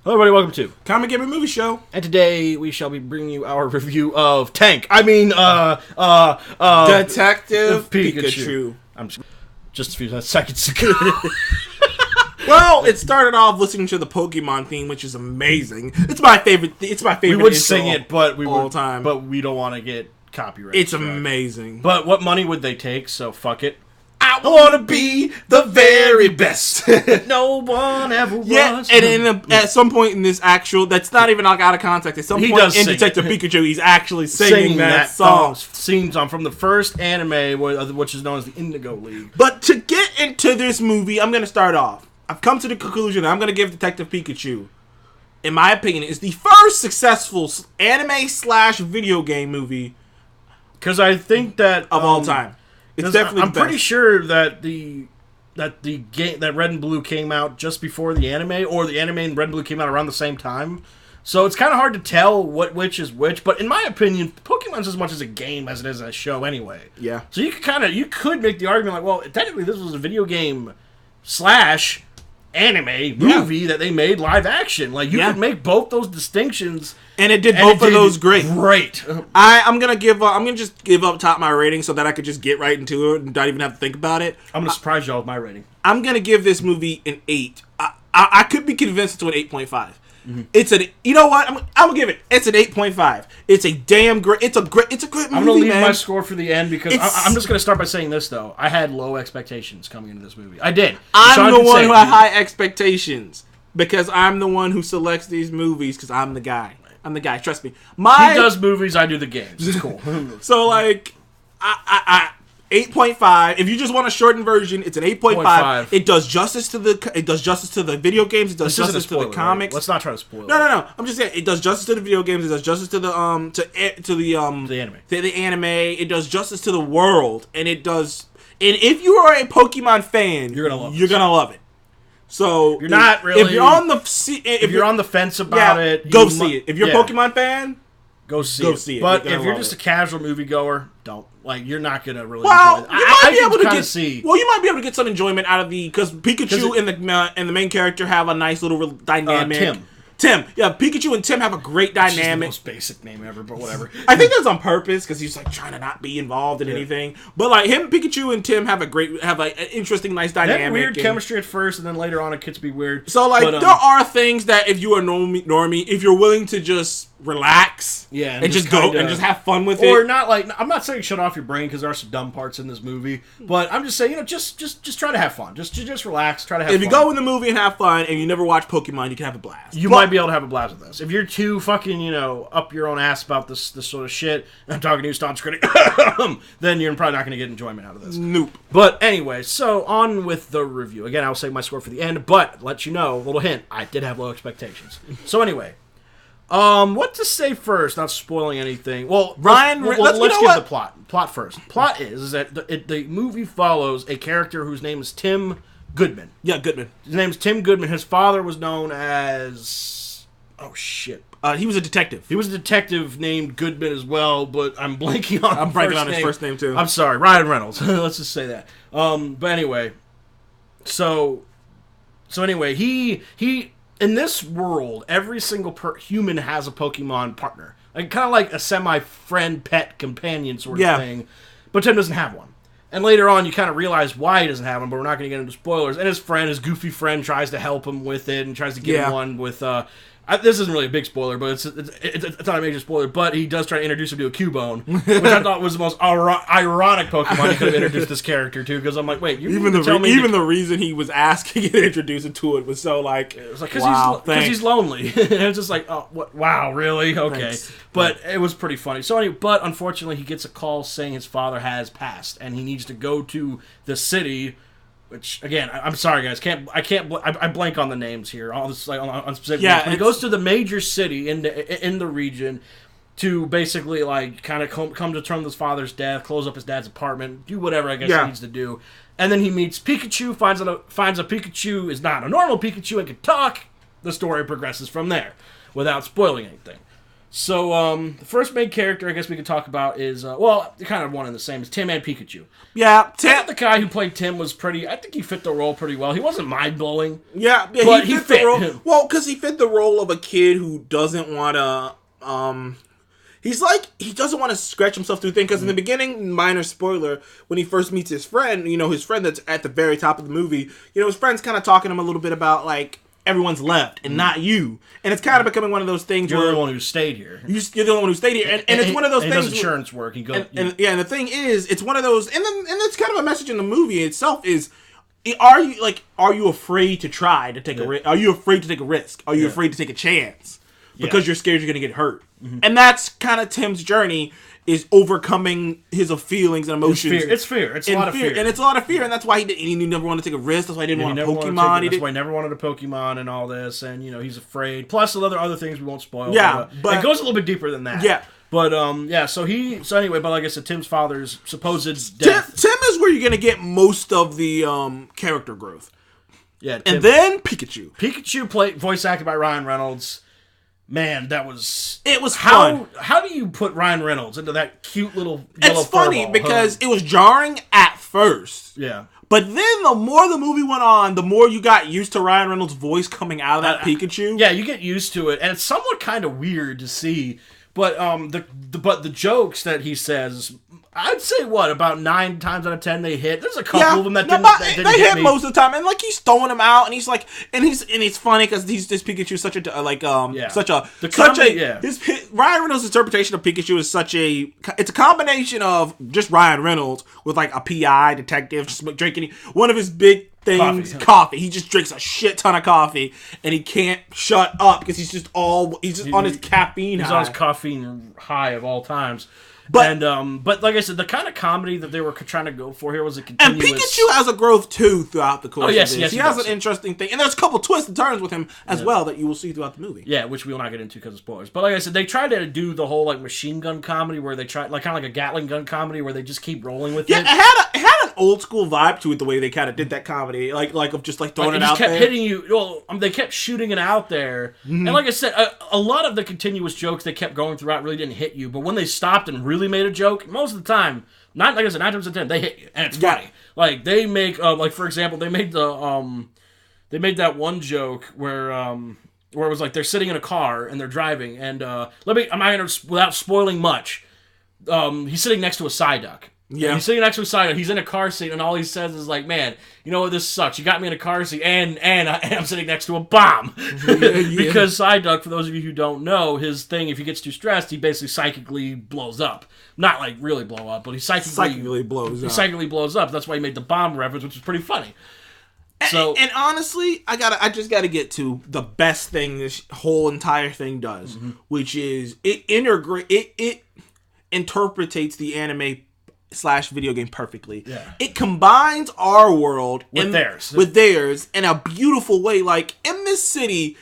Hello everybody, welcome to Comic Gaming Movie Show. And today we shall be bringing you our review of Detective Pikachu. I'm just a few seconds ago. Well, it started off listening to the Pokemon theme, which is amazing. It's my favorite. We would sing it, but we all would time. But we don't want to get copyright. It's amazing. But what money would they take? So fuck it. I want to be the very best. No one ever was. Yeah, and at some point in this actual, that's not even like out of context. At some point in Detective Pikachu, he's actually singing that song. Theme song from the first anime, which is known as the Indigo League. But to get into this movie, I'm going to start off. I've come to the conclusion that I'm going to give Detective Pikachu, in my opinion, is the first successful anime/video game movie. Because I think that of all time. It's definitely I'm pretty sure that the game that Red and Blue came out just before the anime, or the anime and Red and Blue came out around the same time. So it's kind of hard to tell which is which. But in my opinion, Pokemon's as much as a game as it is a show anyway. Yeah. So you could make the argument like, well, technically this was a video game / anime movie that they made live action. Like you could make both those distinctions. And it did both of those great. I'm gonna just give up top my rating so that I could just get right into it and not even have to think about it. I'm gonna surprise y'all with my rating. I'm gonna give this movie an 8. I could be convinced to an 8.5. Mm-hmm. You know what? I'm gonna give it. It's an 8.5. It's a damn great. It's a great movie. I'm gonna leave my score for the end because I'm just gonna start by saying this though. I had low expectations coming into this movie. I did. I'm the one who had high expectations because I'm the one who selects these movies because I'm the guy. I'm the guy. Trust me. He does movies. I do the games. It's cool. So like, 8.5. If you just want a shortened version, it's an 8.5. It does justice to the video games. It does justice to the comics. Right? Let's not try to spoil it. No. I'm just saying it does justice to the video games. It does justice to the anime. The anime. It does justice to the world, and it does. And if you are a Pokemon fan, you're gonna love it. So you're not really. If you're on the fence about it, go see it. If you're a Pokemon fan, go see it. But if you're just a casual moviegoer, don't. Like, you're not gonna really. Well, enjoy it. You might be able to see. Well, you might be able to get some enjoyment out of because Pikachu and the main character have a nice little dynamic. Tim. Yeah, Pikachu and Tim have a great dynamic. Which is the most basic name ever, but whatever. I think that's on purpose because he's like trying to not be involved in anything. But like Pikachu and Tim have an interesting, nice dynamic. They have weird chemistry at first, and then later on it gets to be weird. So like, there are things that if you are normie, if you're willing to just relax, and just go and just have fun with it, or not like I'm not saying shut off your brain because there are some dumb parts in this movie, but I'm just saying just try to have fun, just relax, try to have. If you go in the movie and have fun, and you never watch Pokemon, you can have a blast. You might be able to have a blast with this. If you're too fucking up your own ass about this sort of shit, and I'm talking to you, staunch critic, then you're probably not going to get enjoyment out of this. Nope. But anyway, so on with the review. Again, I'll save my score for the end, but let you know, little hint, I did have low expectations. So anyway. What to say first? Not spoiling anything. Well, Ryan, let's get the plot. Plot first. Plot is that the movie follows a character whose name is Tim Goodman. Yeah, Goodman. His name is Tim Goodman. His father was known as... Oh, shit. He was a detective. He was a detective named Goodman as well, but I'm blanking on his first name, too. I'm sorry. Ryan Reynolds. Let's just say that. But anyway. So anyway, he in this world, every single human has a Pokemon partner. Like, kind of like a semi-friend, pet, companion sort of thing. But Tim doesn't have one. And later on, you kind of realize why he doesn't have one, but we're not going to get into spoilers. And his goofy friend, tries to help him with it and tries to get him one with... this isn't really a big spoiler, but it's not a major spoiler, but he does try to introduce him to a Cubone, which I thought was the most ironic Pokemon he could have introduced this character to, because I'm like, wait, the reason he was asking to introduce him to it was so like... It was like, because he's lonely. And it's just like, oh, what? Wow, really? Okay. Thanks. But it was pretty funny. So anyway, but unfortunately, he gets a call saying his father has passed, and he needs to go to the city... Which again, I'm sorry, guys. I blank on the names here. All this on specific. Yeah, he goes to the major city in the region to basically like kind of come to terms with his father's death, close up his dad's apartment, do whatever I guess he needs to do, and then he meets Pikachu. Finds a Pikachu is not a normal Pikachu and can talk. The story progresses from there without spoiling anything. So, the first main character I guess we could talk about is, well, they're kind of one and the same. It's Tim and Pikachu. Yeah, I thought the guy who played Tim was pretty, I think he fit the role pretty well. He wasn't mind-blowing. Yeah, but he fit the role. Well, because he fit the role of a kid who doesn't want to, he's like, he doesn't want to scratch himself through things, because in the beginning, minor spoiler, when he first meets his friend, his friend that's at the very top of the movie, his friend's kind of talking to him a little bit about, like, everyone's left and not you, and it's kind of becoming one of those things you're where the one who stayed here. You're the only one who stayed here, and it's one of those things. He does insurance work. He goes, and the thing is, it's one of those, and it's kind of a message in the movie itself is, are you afraid to try to take a risk? Are you afraid to take a risk? Are you afraid to take a chance because you're scared you're gonna get hurt? Mm-hmm. And that's kind of Tim's journey. Is overcoming his feelings and emotions. It's fear. It's a lot of fear. And it's a lot of fear. And that's why he never wanted to take a risk. That's why he didn't want a Pokemon. That's why he never wanted a Pokemon and all this. And, he's afraid. Plus, other things we won't spoil. Yeah. But it goes a little bit deeper than that. Yeah. But, so anyway, but like I said, Tim's father's supposed death. Tim is where you're going to get most of the character growth. Yeah. And then Pikachu. Pikachu voice acted by Ryan Reynolds. Man, it was fun. How do you put Ryan Reynolds into that cute little yellow It's funny furball, because it was jarring at first. Yeah. But then the more the movie went on, the more you got used to Ryan Reynolds' voice coming out of that Pikachu. Yeah, you get used to it, and it's somewhat kind of weird to see. But the jokes that he says, I'd say about 9 times out of 10 they hit. There's a couple of them that didn't they hit me. most of the time, and like he's throwing them out, and he's like, and it's funny because this Pikachu is such a Ryan Reynolds' interpretation of Pikachu is it's a combination of just Ryan Reynolds with like a PI detective just drinking one of his big things, coffee. He just drinks a shit ton of coffee, and he can't shut up because he's just on his caffeine high. He's on his caffeine high of all times. But like I said, the kind of comedy that they were trying to go for here was a continuous... And Pikachu has a growth, too, throughout the course of this. Yes, he has an interesting thing. And there's a couple twists and turns with him as well that you will see throughout the movie. Yeah, which we will not get into because of spoilers. But like I said, they tried to do the whole machine gun comedy where they tried, kind of like a Gatling gun comedy where they just keep rolling with it. Yeah, it had an old school vibe to it, the way they kind of did that comedy. Like of just throwing it out there. They kept hitting you. Well, they kept shooting it out there. Mm-hmm. And like I said, a lot of the continuous jokes they kept going throughout really didn't hit you. But when they stopped and really made a joke, most of the time, like I said, 9 times out of 10, they hit you, and it's funny. Like they make, for example, they made that one joke where it was like they're sitting in a car and they're driving, and I'm not gonna, without spoiling much, he's sitting next to a Psyduck. Yeah, and he's sitting next to a Psyduck. He's in a car seat, and all he says is like, "Man, you know what? This sucks. You got me in a car seat, and I'm sitting next to a bomb." Because Psyduck, for those of you who don't know, his thing, if he gets too stressed, he basically psychically blows up. Not like really blow up, but he psychically blows up. He psychically blows up. That's why he made the bomb reference, which is pretty funny. So, and honestly, I just gotta get to the best thing this whole entire thing does, which is it interpretates the anime / video game perfectly. Yeah. It combines our world with theirs in a beautiful way. Like in this city,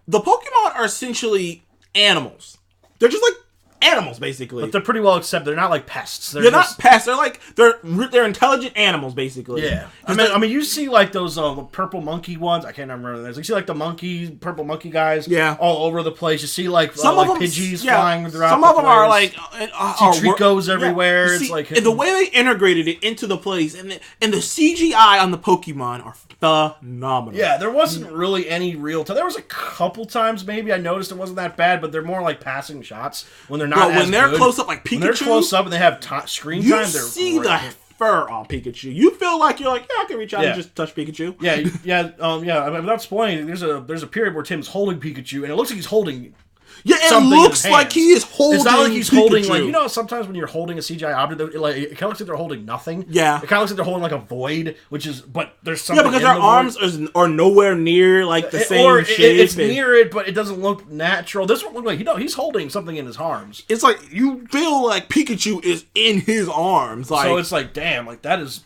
the Pokemon are essentially animals. They're just like animals, basically. But they're pretty well accepted. They're not like pests. They're not pests. They're intelligent animals, basically. Yeah. I mean, you see like those purple monkey ones. I can't remember those. You see like the purple monkey guys. Yeah. All over the place. You see like some of them, Pidgeys flying throughout. Some of them are like Tricos everywhere. See, it's like the way they integrated it into the place, and the CGI on the Pokemon are phenomenal. Yeah, there wasn't really any real time. There was a couple times maybe I noticed it wasn't that bad, but they're more like passing shots when they're not. When they're close up, like Pikachu, when they're close up and they have screen time. You see the fur on Pikachu. You feel like you're like, I can reach out and just touch Pikachu. Yeah. I mean, without spoiling, there's a period where Tim's holding Pikachu, and it looks like he's holding. Yeah, it looks like he is holding. It's not like he's Pikachu. holding sometimes when you're holding a CGI object, it kind of looks like they're holding nothing. Yeah, it kind of looks like they're holding like a void, but there's something. Yeah, because their arms are nowhere near like the same shape. It's near it, but it doesn't look natural. This one look like he's holding something in his arms. It's like you feel like Pikachu is in his arms. Like, so it's like, damn, like that's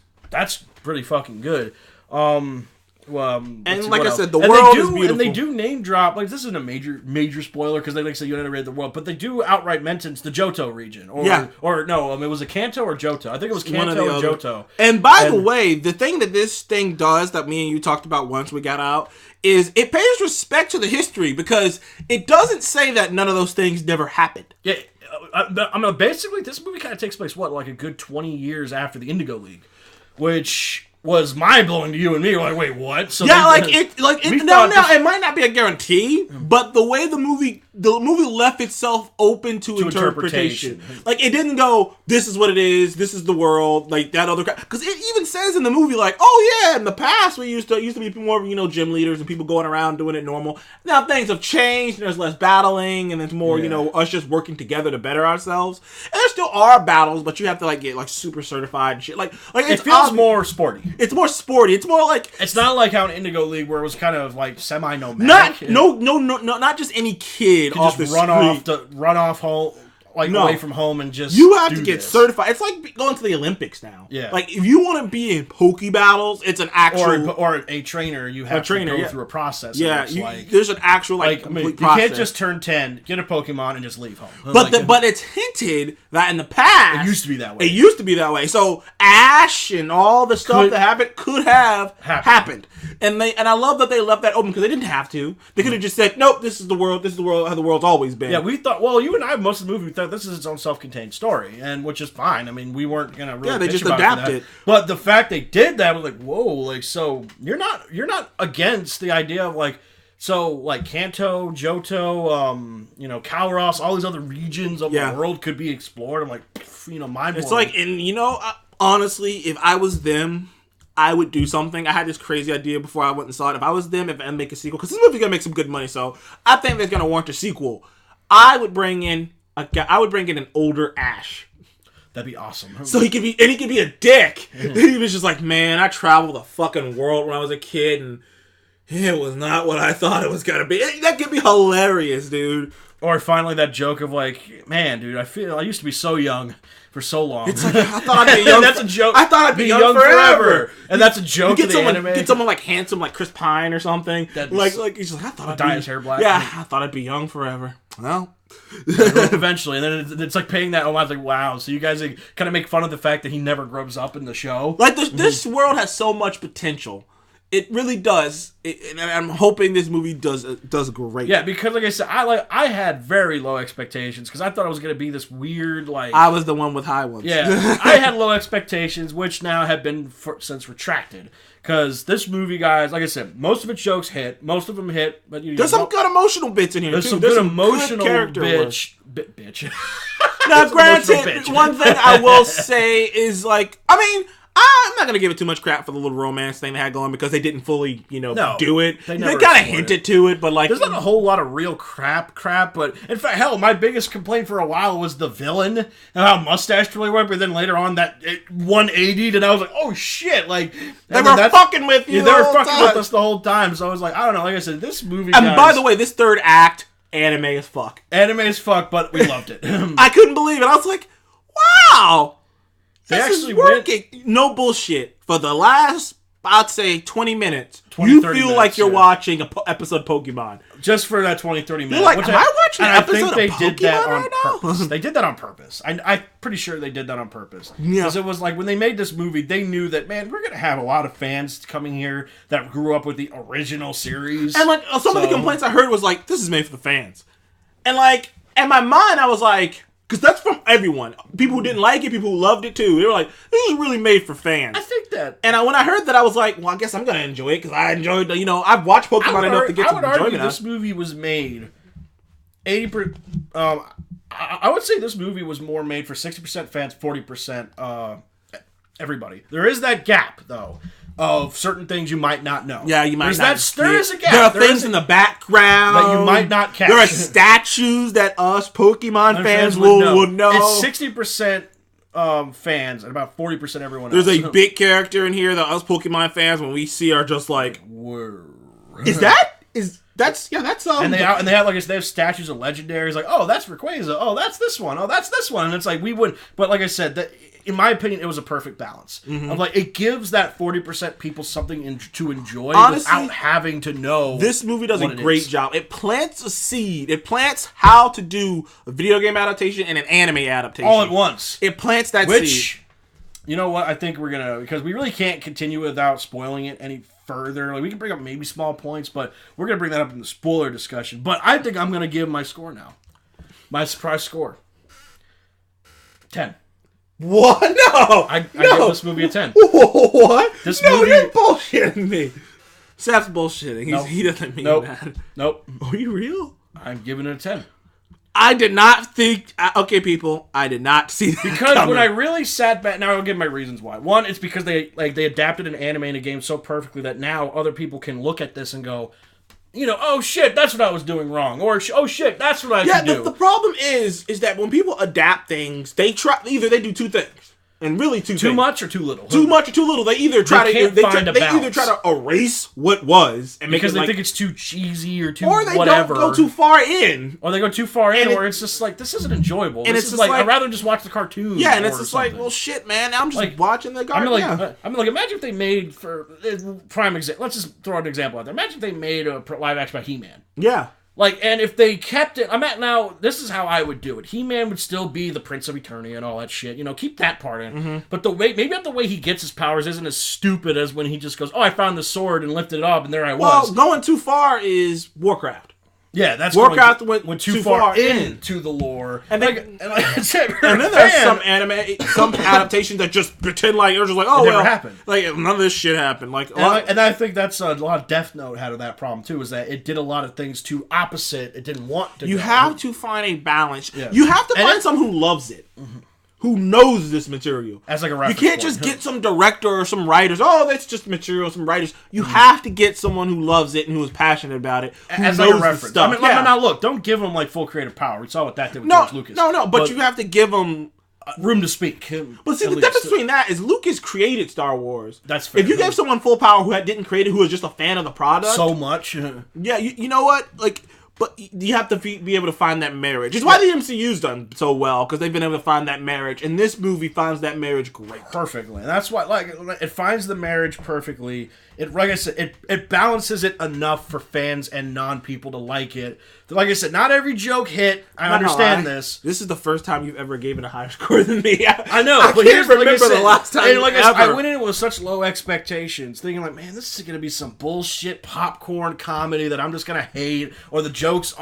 pretty fucking good. And like I said, the and world is beautiful. And they do name drop, like, this isn't a major spoiler, because they like say you never read the world, but they do outright mention the Johto region. Or no, it was a Kanto or Johto. I think it was Kanto or Johto. And by the way, the thing that this thing does that me and you talked about once we got out is it pays respect to the history, because it doesn't say that none of those things never happened. Yeah, I mean, basically, this movie kind of takes place, like a good 20 years after the Indigo League, which was mind blowing to you and me. You're like, wait, what? So yeah, it might not be a guarantee, but the way the movie left itself open to interpretation. Like, it didn't go, this is what it is, this is the world, like that other crap. Because it even says in the movie, like, oh yeah, in the past we used to be more, gym leaders and people going around doing it normal. Now things have changed, and there's less battling, and there's more, us just working together to better ourselves. And there still are battles, but you have to get super certified and shit. Like it feels more sporty. It's more sporty. It's more like, it's not like how in Indigo League where it was kind of like semi-nomadic. Not just any kid off the street. Run off home, away from home, and just you have to get certified. It's like going to the Olympics now. Yeah, like if you want to be in Poke battles, it's an actual or a trainer. You have to go through a process. Yeah, there's an actual complete process. You can't just turn 10, get a Pokemon, and just leave home. But it's hinted that in the past it used to be that way. So Ash and all the stuff that happened could have happened. And I love that they left that open, because they didn't have to. They could have just said, nope, this is the world. This is the world how the world's always been. Yeah, we thought. Well, you and I, most of the movie, we thought this is its own self-contained story, and which is fine. I mean, we weren't gonna really. Yeah, they just adapted it. But the fact they did that was like, whoa, so you're not against the idea of Kanto, Johto, Kalros, all these other regions of the world could be explored. I'm like, mind blowing. It's like, and honestly, if I was them, I would do something. I had this crazy idea before I went and saw it. If I was them, and make a sequel, because this movie's gonna make some good money, so I think they're gonna warrant a sequel. I would bring in an older Ash. That'd be awesome. So he could be a dick. He was just like, man, I traveled the fucking world when I was a kid, and it was not what I thought it was gonna be. That could be hilarious, dude. Or finally that joke of like, man, dude, I used to be so young for so long. It's like, I thought I'd be young. That's a joke. I thought I'd be young forever. And that's a joke. Get someone like handsome, like Chris Pine or something. Like he's just like, I thought I'd dye his hair black. Yeah, I thought I'd be young forever. Well, eventually, and then it's like paying that. I was like, wow. So you guys kind of make fun of the fact that he never grows up in the show. Like this world has so much potential. It really does, and I'm hoping this movie does great. Yeah, because like I said, I had very low expectations, because I thought it was gonna be this weird I was the one with high ones. Yeah, I had low expectations, which now have been since retracted. Because this movie, guys, like I said, most of its jokes hit, most of them hit, but there's some good emotional bits in here. There's too. some good emotional character bitch. Now, granted, one thing I will say is I'm not going to give it too much crap for the little romance thing they had going, because they didn't fully, do it. They kind of hinted to it, but there's not a whole lot of real crap, but in fact, hell, my biggest complaint for a while was the villain and how mustached really went, but then later on that 180'd, and I was like, oh shit, they were fucking with you. Yeah, they were fucking with us the whole time, so I was like, I don't know, like I said, this movie, and by the way, this third act, anime as fuck. Anime as fuck, but we loved it. I couldn't believe it. I was like, wow. They actually working. No bullshit. For the last, I'd say, 20 minutes, you feel like you're watching an episode of Pokemon. Just for that 20-30 minutes. You're like, am I watching an episode of Pokemon? I think they did that on purpose. Now? They did that on purpose. I'm pretty sure they did that on purpose. Yeah. Because it was like, when they made this movie, they knew that, man, we're going to have a lot of fans coming here that grew up with the original series. And some of the complaints I heard was like, this is made for the fans. And in my mind, I was like, because that's from everyone. People who didn't like it, people who loved it too. They were like, this is really made for fans. I think that. And when I heard that, I was like, well, I guess I'm going to enjoy it, because I enjoyed, I've watched Pokemon enough to get some enjoyment. I would argue this movie was made 80%. I would say this movie was more made for 60% fans, 40% everybody. There is that gap, though, of certain things you might not know. Yeah, you might not. There is a gap. There are things in the background that you might not catch. There are statues that us Pokemon fans will know. It's 60% fans and about 40% everyone else. There's a big character in here that us Pokemon fans, when we see, are just like, whoa. That's and they have they have statues of legendaries, like, oh, that's Rayquaza, oh, that's this one, oh, that's this one, and it's like, we would, but like I said, that in my opinion, it was a perfect balance. Of like, it gives that 40% people something to enjoy without having to know. This movie does a great job. It plants a seed. It plants how to do a video game adaptation and an anime adaptation all at once. It plants that seed. You know what? I think we're gonna, because we really can't continue without spoiling it any further. Like, we can bring up maybe small points, but we're gonna bring that up in the spoiler discussion. But I think I'm gonna give my score now. My surprise score. 10. What? No! I give this movie a 10. What? This movie... you're bullshitting me. Seth's bullshitting. Nope. He doesn't mean that. Nope. Are you real? I'm giving it a 10. I did not think... Okay, people. I did not see that because coming. When I really sat back... Now, I'll give my reasons why. One, it's because they adapted an anime and a game so perfectly that now other people can look at this and go, you know, oh shit, that's what I was doing wrong. Or, oh shit, that's what I can do. The problem is that when people adapt things, they try... Either they do two things. And really two things. Too much or too little? Too much or too little. They either try to either try to erase what was and because make they think it's too cheesy or too or they whatever. don't go too far in. Or they go too far in, or it's just like, this isn't enjoyable. And this it's is like I'd rather just watch the cartoon. Yeah, and it's just something. like, well, shit, man. I'm just watching the cartoon. I mean, imagine if they made, for prime example, let's just throw an example out there. Imagine if they made a live action about He-Man. Yeah. Like, and if they kept it, now, this is how I would do it. He-Man would still be the Prince of Eternia and all that shit. You know, keep that part in. But maybe the way he gets his powers isn't as stupid as when he just goes, oh, I found the sword and lifted it up and there I was. Well, going too far is Warcraft. Yeah, that's Warcraft went too far into the lore, and then I said, and then there's some adaptations that just pretend like they're just like, oh, it never happened. Like none of this shit happened. Like, and I think that's a lot of Death Note had that problem too. Is that it did a lot of things too opposite. It didn't want to. You have to find a balance. Yeah. You have to find someone who loves it. Who knows this material. As like a reference. You can't just get some director or some writers. Oh, that's just material, some writers. You have to get someone who loves it and who is passionate about it. Who as knows like a reference. Stuff. I mean, now look, don't give them like full creative power. We saw what that did with George Lucas. No, but you have to give them room to speak. But see, the difference between that is Lucas created Star Wars. That's fair. If you gave someone full power who didn't create it, who was just a fan of the product. So much. Yeah, you know what? Like... But you have to be able to find that marriage. It's why the MCU's done so well, because they've been able to find that marriage. And this movie finds that marriage great. Perfectly. And that's why, like, it finds the marriage perfectly. Like I said, it balances it enough for fans and non-people to like it. Like I said, not every joke hit. I understand this. This is the first time you've ever given a higher score than me. I know, but can't remember the last time I went in with such low expectations, thinking like, man, this is going to be some bullshit popcorn comedy that I'm just going to hate, or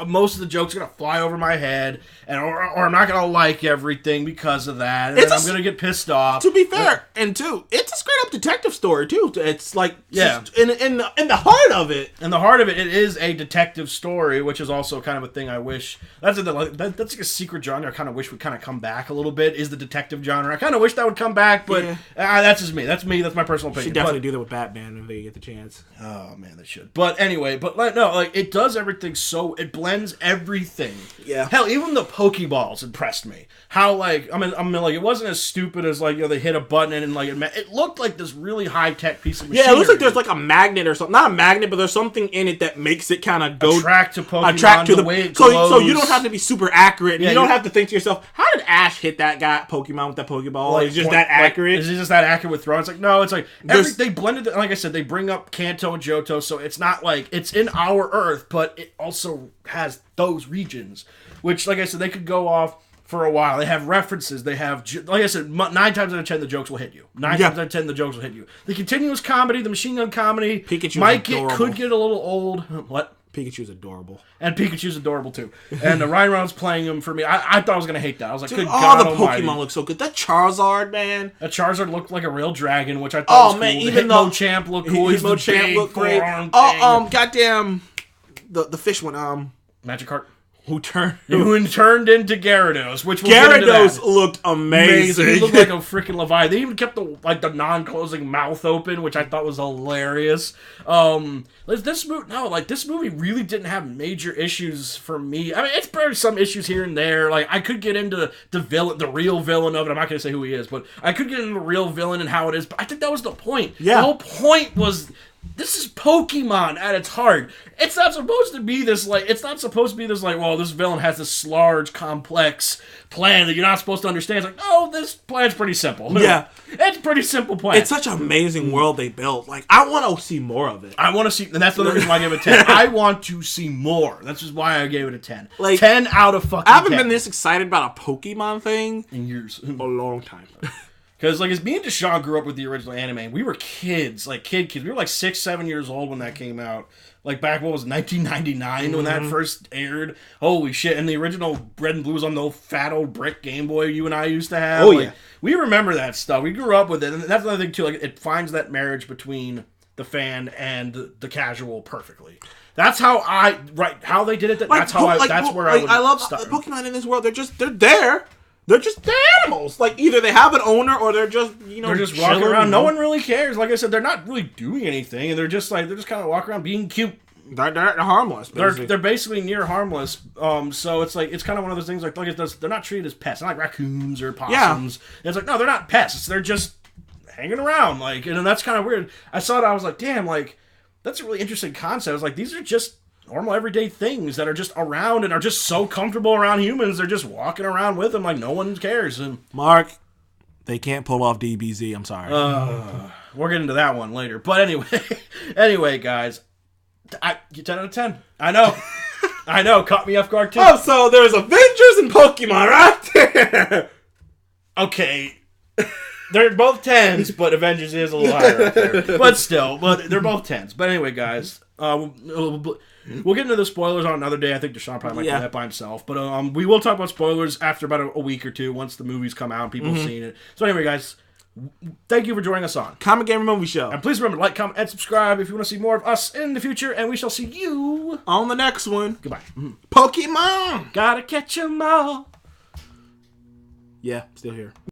most of the jokes are going to fly over my head, or I'm not going to like everything because of that, and then I'm going to get pissed off. To be fair, and too, it's a straight up detective story too. It's like, in the heart of it. In the heart of it, it is a detective story, which is also kind of a thing I wish... That's like a secret genre I kind of wish would kind of come back a little bit, is the detective genre. I kind of wish that would come back, but that's just me. That's my personal opinion. Should definitely do that with Batman if they get the chance. Oh, man, they should. But anyway, it does everything so... It blends everything. Yeah. Hell, even the Pokeballs impressed me. How, like... I mean, it wasn't as stupid as, like, they hit a button and, like, it looked like this really high-tech piece of machinery. Yeah, it looks like there's, like, a magnet or something. Not a magnet, but there's something in it that makes it kind of go... Attract to Pokemon, the way it glows. So you don't have to be super accurate. Yeah, you don't have to think to yourself, how did Ash hit that guy Pokemon with that Pokeball? Like, is it just that accurate? Is it just that accurate with throwing? It's like, no, it's like, they blended it. Like I said, they bring up Kanto and Johto, so it's not like, it's in our Earth, but it also has those regions, which, like I said, they could go off for a while. They have references. They have, like I said, 9 times out of 10, the jokes will hit you. 9 times out of 10, the jokes will hit you. The continuous comedy, the machine gun comedy, Pikachu could get a little old. What? Pikachu's adorable. And Pikachu's adorable, too. And Ryan Reynolds playing him for me, I thought I was going to hate that. I was like, good God the almighty. Pokemon look so good. That Charizard, man. That Charizard looked like a real dragon, which I thought was cool. Even though Hitmonchamp looked cool. Hitmonchamp looked great. Goddamn. The fish one, Magikarp. Who turned into Gyarados, which Gyarados looked amazing. He looked like a freaking Leviathan. They even kept the non-closing mouth open, which I thought was hilarious. This movie really didn't have major issues for me. I mean, it's probably some issues here and there. Like, I could get into the real villain of it. I'm not going to say who he is, but I could get into the real villain and how it is. But I think that was the point. Yeah. The whole point was this is Pokemon at its heart. It's not supposed to be this like. It's not supposed to be this like. Well, this villain has this large, complex plan that you're not supposed to understand. It's like, oh, this plan's pretty simple. Yeah, it's a pretty simple plan. It's such an amazing world they built. Like, I want to see more of it. I want to see, and that's the reason why I gave it a 10. I want to see more. That's just why I gave it a 10. Like, 10 out of fucking 10. I haven't been this excited about a Pokemon thing in years. A long time. Because, like, as me and Deshaun grew up with the original anime, we were kids, like, kids. We were, like, 6, 7 years old when that came out. Like, back, what was it, 1999 when that first aired? Holy shit. And the original Red and Blue was on the old fat old brick Game Boy you and I used to have. Oh, like, yeah. We remember that stuff. We grew up with it. And that's another thing, too. Like, it finds that marriage between the fan and the casual perfectly. That's how how they did it. That's how I love Pokemon in this world. They're there. They're just animals. Like, either they have an owner or they're just, they're just walking around. No one really cares. Like I said, they're not really doing anything, and they're just kind of walking around being cute. They're harmless. Basically. They're basically near harmless. So it's like it's kind of one of those things like they're not treated as pets. Not like raccoons or possums. Yeah. It's like, no, they're not pests. They're just hanging around. Like, and that's kind of weird. I saw it. I was like, damn, like that's a really interesting concept. I was like, these are just normal everyday things that are just around and are just so comfortable around humans. They're just walking around with them like no one cares. And Mark, they can't pull off DBZ. I'm sorry. We'll get into that one later. But anyway, guys, 10 out of 10. I know. Caught me off guard too. Oh, so there's Avengers and Pokemon right there. Okay. They're both 10s, but Avengers is a little higher up there. But they're both 10s. But anyway, guys, we'll get into the spoilers on another day. I think Deshaun probably might do that by himself. But we will talk about spoilers after about a week or two once the movies come out and people have seen it. So anyway, guys, thank you for joining us on Comic Gamer Movie Show. And please remember to like, comment, and subscribe if you want to see more of us in the future. And we shall see you on the next one. Goodbye. Pokemon! Gotta catch 'em all. Yeah, still here.